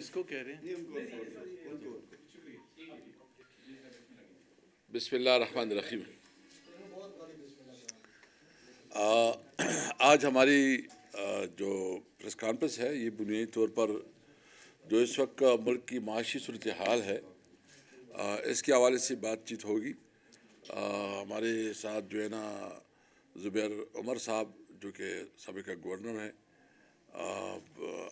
کس کو کہہ رہے ہیں؟ بسم اللہ الرحمن الرحیم۔ آج ہماری جو پریس کانفرنس ہے یہ بنیادی طور پر جو اس وقت ملک کی معاشی صورتحال ہے اس کے حوالے سے بات چیت ہوگی۔ ہمارے ساتھ جو ہے نا زبیر عمر صاحب جو کہ سابقہ گورنر ہیں،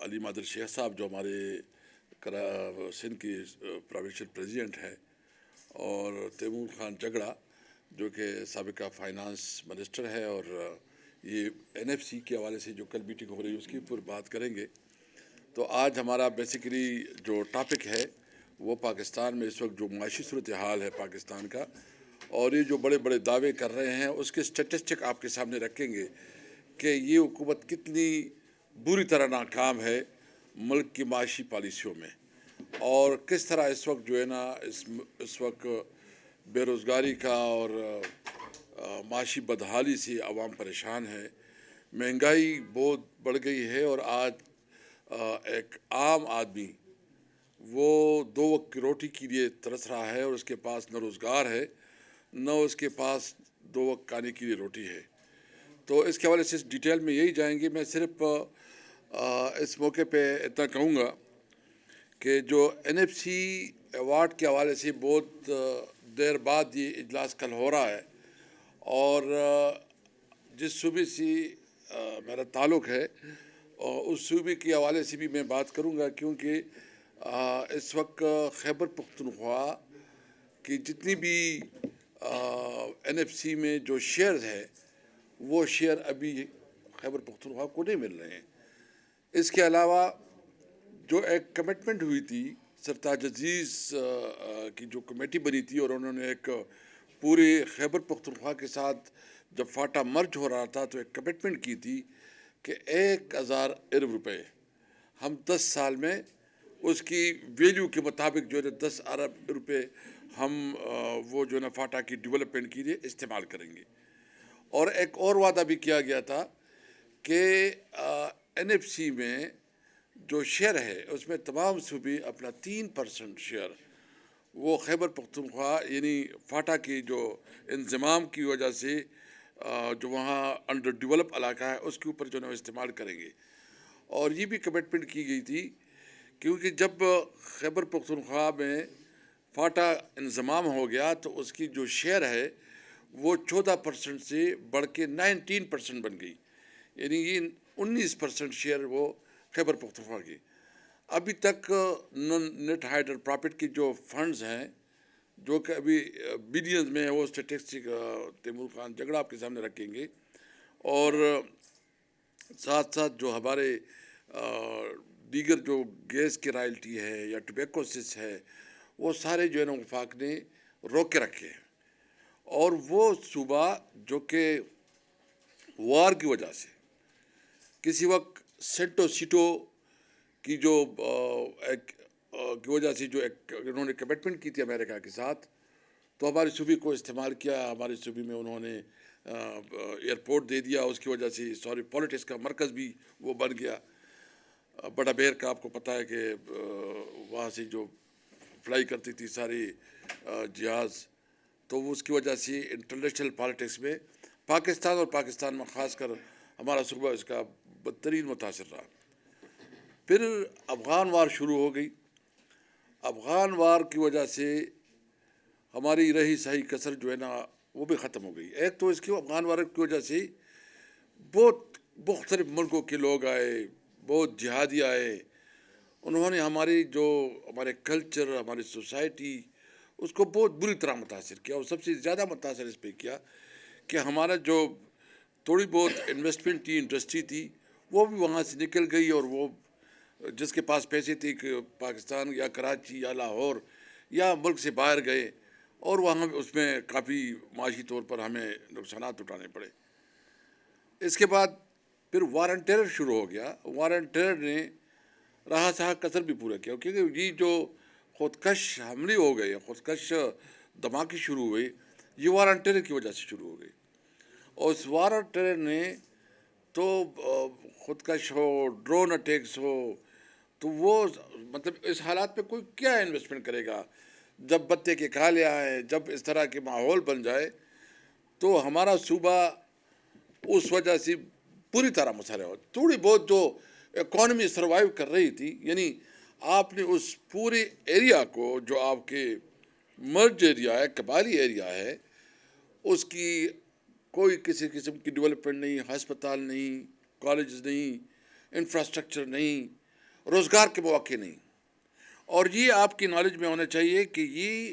علی مادر شیخ صاحب جو ہمارے سندھ کی پروونشل پریزیڈنٹ ہے، اور تیمور خان جگڑا جو کہ سابقہ فائنانس منسٹر ہے، اور یہ NFC کے حوالے سے جو کل میٹنگ ہو رہی ہے اس کے اوپر بات کریں گے۔ تو آج ہمارا بیسیکلی جو ٹاپک ہے وہ پاکستان میں اس وقت جو معاشی صورتحال ہے پاکستان کا، اور یہ جو بڑے بڑے دعوے کر رہے ہیں اس کے اسٹیٹسٹک آپ کے سامنے رکھیں گے کہ یہ حکومت کتنی بری طرح ناکام ہے ملک کی معاشی پالیسیوں میں، اور کس طرح اس وقت جو ہے نا اس وقت بے روزگاری کا اور معاشی بدحالی سے عوام پریشان ہے، مہنگائی بہت بڑھ گئی ہے، اور آج ایک عام آدمی وہ 2 وقت کی روٹی کے لیے ترس رہا ہے، اور اس کے پاس نہ روزگار ہے نہ اس کے پاس 2 وقت کھانے کے لیے روٹی ہے۔ تو اس کے حوالے سے ڈیٹیل میں یہی جائیں گے۔ میں صرف اس موقع پہ اتنا کہوں گا کہ جو NFC ایوارڈ کے حوالے سے بہت دیر بعد یہ اجلاس کل ہو رہا ہے، اور جس صوبے سے میرا تعلق ہے اس صوبے کے حوالے سے بھی میں بات کروں گا، کیونکہ اس وقت خیبر پختونخوا کی جتنی بھی NFC میں جو شیئرز ہے وہ شیئر ابھی خیبر پختونخوا کو نہیں مل رہے ہیں۔ اس کے علاوہ جو ایک کمٹمنٹ ہوئی تھی سرتاج عزیز کی جو کمیٹی بنی تھی، اور انہوں نے ایک پورے خیبر پختونخوا کے ساتھ جب فاٹا مرج ہو رہا تھا تو ایک کمٹمنٹ کی تھی کہ 1000 ارب روپے ہم 10 سال میں اس کی ویلیو کے مطابق جو ہے 10 ارب روپے ہم وہ جو ہے نا فاٹا کی ڈیولپمنٹ کے لیے استعمال کریں گے۔ اور ایک اور وعدہ بھی کیا گیا تھا کہ NFC میں جو شیئر ہے اس میں تمام صوبے اپنا 3% شیئر وہ خیبر پختونخوا یعنی فاٹا کی جو انضمام کی وجہ سے جو وہاں انڈر ڈیولپ علاقہ ہے اس کے اوپر جو ہے استعمال کریں گے۔ اور یہ بھی کمٹمنٹ کی گئی تھی، کیونکہ جب خیبر پختونخوا میں فاٹا انضمام ہو گیا تو اس کی جو شیئر ہے وہ 14% سے بڑھ کے 19% بن گئی، یعنی یہ 19% شیئر وہ خیبر پختونخوا کی۔ ابھی تک نیٹ ہائیڈر پرافٹ کی جو فنڈز ہیں جو کہ ابھی بلینز میں ہے، وہ اسٹیٹسٹک تیمور خان جگڑا آپ کے سامنے رکھیں گے، اور ساتھ ساتھ جو ہمارے دیگر جو گیس کی رائلٹی ہے یا ٹوبیکو سیس ہے وہ سارے جو ہے نا وفاق نے روک کے رکھے ہیں۔ اور وہ صوبہ جو کہ وار کی وجہ سے کسی وقت سینٹو سیٹو کی جو کی وجہ سے جو ایک انہوں نے کمٹمنٹ کی تھی امریکہ کے ساتھ، تو ہمارے صوبے کو استعمال کیا، ہمارے صوبے میں انہوں نے ایئرپورٹ دے دیا، اس کی وجہ سے پالیٹکس کا مرکز بھی وہ بن گیا۔ بڑا بیر کا آپ کو پتہ ہے کہ وہاں سے جو فلائی کرتی تھی ساری جہاز، تو اس کی وجہ سے انٹرنیشنل پالیٹکس میں پاکستان اور پاکستان میں خاص کر ہمارا صوبہ اس کا بدترین متاثر رہا۔ پھر افغان وار شروع ہو گئی۔ افغان وار کی وجہ سے ہماری رہی سہی کسر جو ہے نا وہ بھی ختم ہو گئی۔ ایک تو اس کی افغان وار کی وجہ سے بہت مختلف ملکوں کے لوگ آئے، بہت جہادی آئے، انہوں نے ہمارے کلچر، ہماری سوسائٹی اس کو بہت بری طرح متاثر کیا، اور سب سے زیادہ متاثر اس پہ کیا کہ ہمارا جو تھوڑی بہت انویسٹمنٹ تھی، انڈسٹری تھی، وہ بھی وہاں سے نکل گئی، اور وہ جس کے پاس پیسے تھے کہ پاکستان یا کراچی یا لاہور یا ملک سے باہر گئے، اور وہاں اس میں کافی معاشی طور پر ہمیں نقصانات اٹھانے پڑے۔ اس کے بعد پھر وار اینڈ ٹیرر شروع ہو گیا۔ وار اینڈ ٹیرر نے رہا سہا کثر بھی پورا کیا، کیونکہ یہ جو خودکش حملے ہو گئے، خودکش دھماکے شروع ہوئے، یہ وار اینڈ ٹیرر کی وجہ سے شروع ہو گئی۔ اور اس وار اینڈ ٹیرر نے تو خودکش ہو، ڈرون اٹیکس ہو، تو تو وہ مطلب اس حالات پہ کوئی کیا انویسٹمنٹ کرے گا؟ جب بتے کے کالے آئیں، جب اس طرح کے ماحول بن جائے تو ہمارا صوبہ اس وجہ سے پوری طرح مسئلہ ہو. تھوڑی بہت جو اکانومی سروائیو کر رہی تھی، یعنی آپ نے اس پورے ایریا کو جو آپ کے مرج ایریا ہے، قبائلی ایریا ہے، اس کی کوئی کسی قسم کی ڈیولپمنٹ نہیں، ہسپتال نہیں، کالجز نہیں، انفراسٹرکچر نہیں، روزگار کے مواقع نہیں. اور یہ آپ کی نالج میں ہونا چاہیے کہ یہ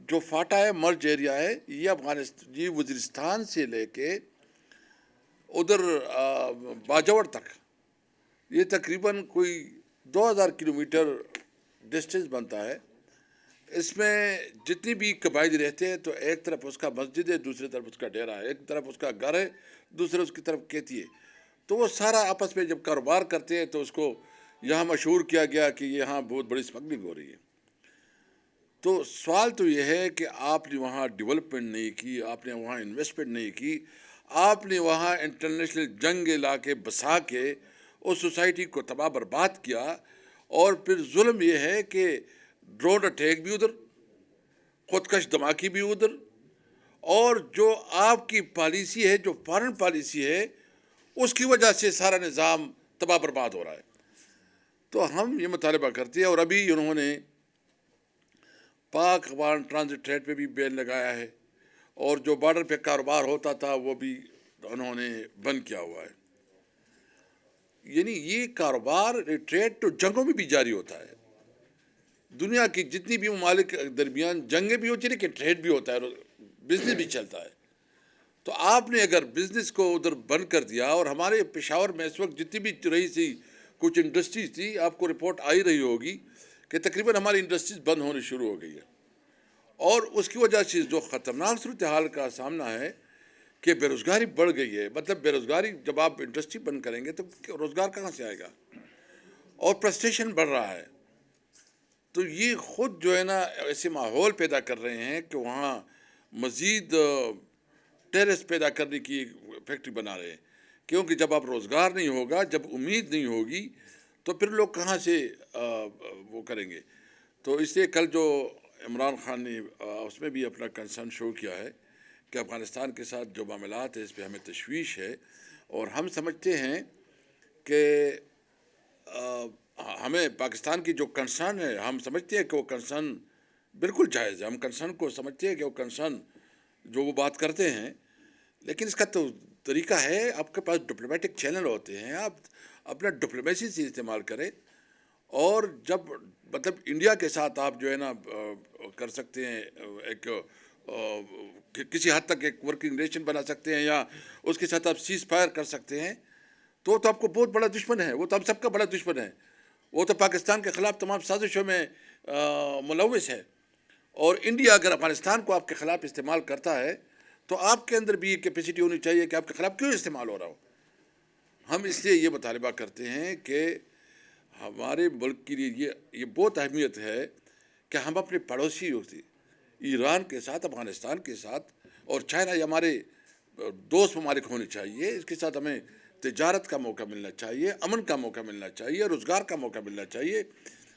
جو فاٹا ہے، مرج ایریا ہے، یہ افغانستان، یہ وزیرستان سے لے کے ادھر باجوڑ تک یہ تقریباً کوئی 2000 کلومیٹر ڈسٹینس بنتا ہے. اس میں جتنی بھی قبائلی رہتے ہیں تو ایک طرف اس کا مسجد ہے، دوسری طرف اس کا ڈیرا ہے، ایک طرف اس کا گھر ہے، دوسرے اس کی طرف کھیتی ہے. تو وہ سارا آپس میں جب کاروبار کرتے ہیں تو اس کو یہاں مشہور کیا گیا کہ یہاں بہت بڑی اسمگلنگ ہو رہی ہے. تو سوال تو یہ ہے کہ آپ نے وہاں ڈیولپمنٹ نہیں کی، آپ نے وہاں انویسٹمنٹ نہیں کی، آپ نے وہاں انٹرنیشنل جنگ لا کے بسا کے اس سوسائٹی کو تباہ برباد کیا. اور پھر ظلم یہ ہے کہ ڈرون اٹیک بھی ادھر، خودکش دھماکی بھی ادھر، اور جو آپ کی پالیسی ہے، جو فارن پالیسی ہے، اس کی وجہ سے سارا نظام تباہ برباد ہو رہا ہے. تو ہم یہ مطالبہ کرتے ہیں، اور ابھی انہوں نے پاک افغان ٹرانزٹ ٹریڈ پہ بھی بین لگایا ہے، اور جو بارڈر پہ کاروبار ہوتا تھا وہ بھی انہوں نے بند کیا ہوا ہے. یعنی یہ کاروبار ٹریڈ تو جنگوں میں بھی جاری ہوتا ہے. دنیا کی جتنی بھی ممالک درمیان جنگیں بھی ہوتی ہیں لیکن ٹریڈ بھی ہوتا ہے، بزنس بھی چلتا ہے. تو آپ نے اگر بزنس کو ادھر بند کر دیا، اور ہمارے پشاور میں اس وقت جتنی بھی رہی سی کچھ انڈسٹریز تھی، آپ کو رپورٹ آئی رہی ہوگی کہ تقریباً ہماری انڈسٹریز بند ہونے شروع ہو گئی ہے. اور اس کی وجہ سے جو خطرناک صورتحال کا سامنا ہے کہ بے روزگاری بڑھ گئی ہے. مطلب بے روزگاری، جب آپ انڈسٹری بند کریں گے تو روزگار کہاں سے آئے گا؟ اور فرسٹریشن بڑھ رہا ہے. تو یہ خود جو ہے نا ایسے ماحول پیدا کر رہے ہیں کہ وہاں مزید ٹیرس پیدا کرنے کی فیکٹری بنا رہے ہیں. کیونکہ جب آپ روزگار نہیں ہوگا، جب امید نہیں ہوگی، تو پھر لوگ کہاں سے وہ کریں گے؟ تو اس لیے کل جو عمران خان نے اس میں بھی اپنا کنسرن شو کیا ہے کہ افغانستان کے ساتھ جو معاملات ہیں اس پہ ہمیں تشویش ہے، اور ہم سمجھتے ہیں کہ ہمیں پاکستان کی جو کنسرن ہے، ہم سمجھتے ہیں کہ وہ کنسرن بالکل جائز ہے. ہم کنسرن کو سمجھتے ہیں کہ وہ کنسرن جو وہ بات کرتے ہیں، لیکن اس کا تو طریقہ ہے، آپ کے پاس ڈپلومیٹک چینل ہوتے ہیں، آپ اپنا ڈپلومیسی سے استعمال کریں. اور جب مطلب انڈیا کے ساتھ آپ جو ہے نا کر سکتے ہیں، ایک کسی حد تک ایک ورکنگ ریلیشن بنا سکتے ہیں، یا اس کے ساتھ آپ سیز فائر کر سکتے ہیں، تو آپ کو بہت بڑا دشمن ہے. وہ تو ہم سب کا بڑا دشمن ہے. وہ تو پاکستان کے خلاف تمام سازشوں میں ملوث ہے. اور انڈیا اگر افغانستان کو آپ کے خلاف استعمال کرتا ہے تو آپ کے اندر بھی یہ کیپیسٹی ہونی چاہیے کہ آپ کے خلاف کیوں استعمال ہو رہا ہو. ہم اس لیے یہ مطالبہ کرتے ہیں کہ ہمارے ملک کے لیے یہ بہت اہمیت ہے کہ ہم اپنے پڑوسی ہوتے ایران کے ساتھ، افغانستان کے ساتھ، اور چائنا، یہ ہمارے دوست ممالک ہونے چاہیے. اس کے ساتھ ہمیں تجارت کا موقع ملنا چاہیے، امن کا موقع ملنا چاہیے، روزگار کا موقع ملنا چاہیے،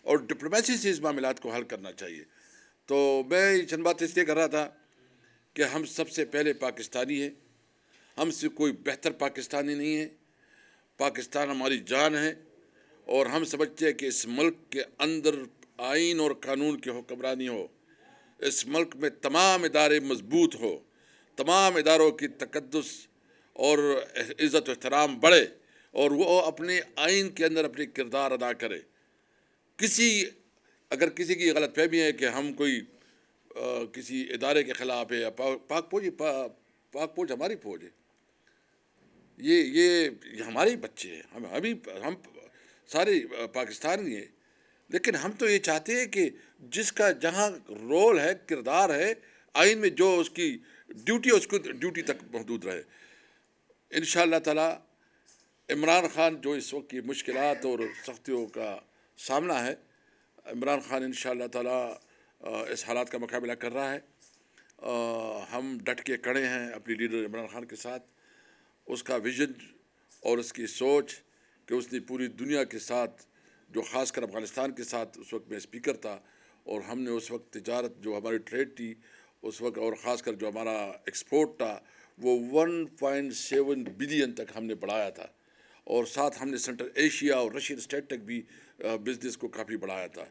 اور ڈپلومیسی سے اس معاملات کو حل کرنا چاہیے. تو میں چند بات اس لیے کر رہا تھا کہ ہم سب سے پہلے پاکستانی ہیں، ہم سے کوئی بہتر پاکستانی نہیں ہے. پاکستان ہماری جان ہے، اور ہم سمجھتے ہیں کہ اس ملک کے اندر آئین اور قانون کی حکمرانی ہو، اس ملک میں تمام ادارے مضبوط ہو، تمام اداروں کی تقدس اور عزت و احترام بڑھے، اور وہ اپنے آئین کے اندر اپنی کردار ادا کرے. اگر کسی کی غلط فہمی ہے کہ ہم کوئی کسی ادارے کے خلاف ہے، یا پاک فوج ہماری فوج ہے، یہ ہمارے بچے ہیں، ہم سارے پاکستانی ہیں. لیکن ہم تو یہ چاہتے ہیں کہ جس کا جہاں رول ہے، کردار ہے، آئین میں جو اس کی ڈیوٹی ہے، اس کو ڈیوٹی تک محدود رہے. انشاءاللہ تعالی عمران خان جو اس وقت کی مشکلات اور سختیوں کا سامنا ہے، عمران خان انشاءاللہ تعالی اس حالات کا مقابلہ کر رہا ہے. ہم ڈٹ کے کھڑے ہیں اپنی لیڈر عمران خان کے ساتھ. اس کا ویژن اور اس کی سوچ کہ اس نے پوری دنیا کے ساتھ جو خاص کر افغانستان کے ساتھ اس وقت میں اسپیکر تھا، اور ہم نے اس وقت تجارت جو ہماری ٹریڈ تھی اس وقت، اور خاص کر جو ہمارا ایکسپورٹ تھا وہ 1.7 بلین تک ہم نے بڑھایا تھا، اور ساتھ ہم نے سینٹرل ایشیا اور رشین اسٹیٹ تک بھی بزنس کو کافی بڑھایا تھا۔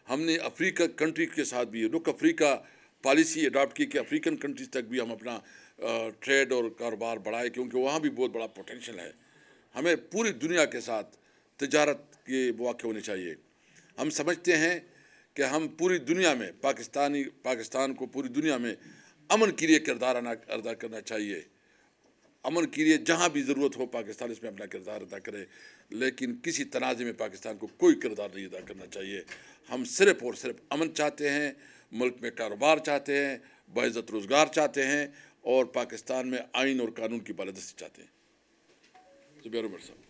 ہم نے افریقہ کنٹری کے ساتھ بھی رک افریقہ پالیسی اڈاپٹ کی کہ افریقن کنٹریز تک بھی ہم اپنا ٹریڈ اور کاروبار بڑھائے، کیونکہ وہاں بھی بہت بڑا پوٹینشیل ہے۔ ہمیں پوری دنیا کے ساتھ تجارت کے مواقع ہونے چاہیے۔ ہم سمجھتے ہیں کہ ہم پوری دنیا میں پاکستان کو پوری دنیا میں امن کے لیے کردار ادا کرنا چاہیے۔ امن کے لیے جہاں بھی ضرورت ہو پاکستان اس میں اپنا کردار ادا کرے، لیکن کسی تنازع میں پاکستان کو کوئی کردار نہیں ادا کرنا چاہیے۔ ہم صرف اور صرف امن چاہتے ہیں، ملک میں کاروبار چاہتے ہیں، باعزت روزگار چاہتے ہیں، اور پاکستان میں آئین اور قانون کی بالادستی چاہتے ہیں۔ زبیر عمر صاحب۔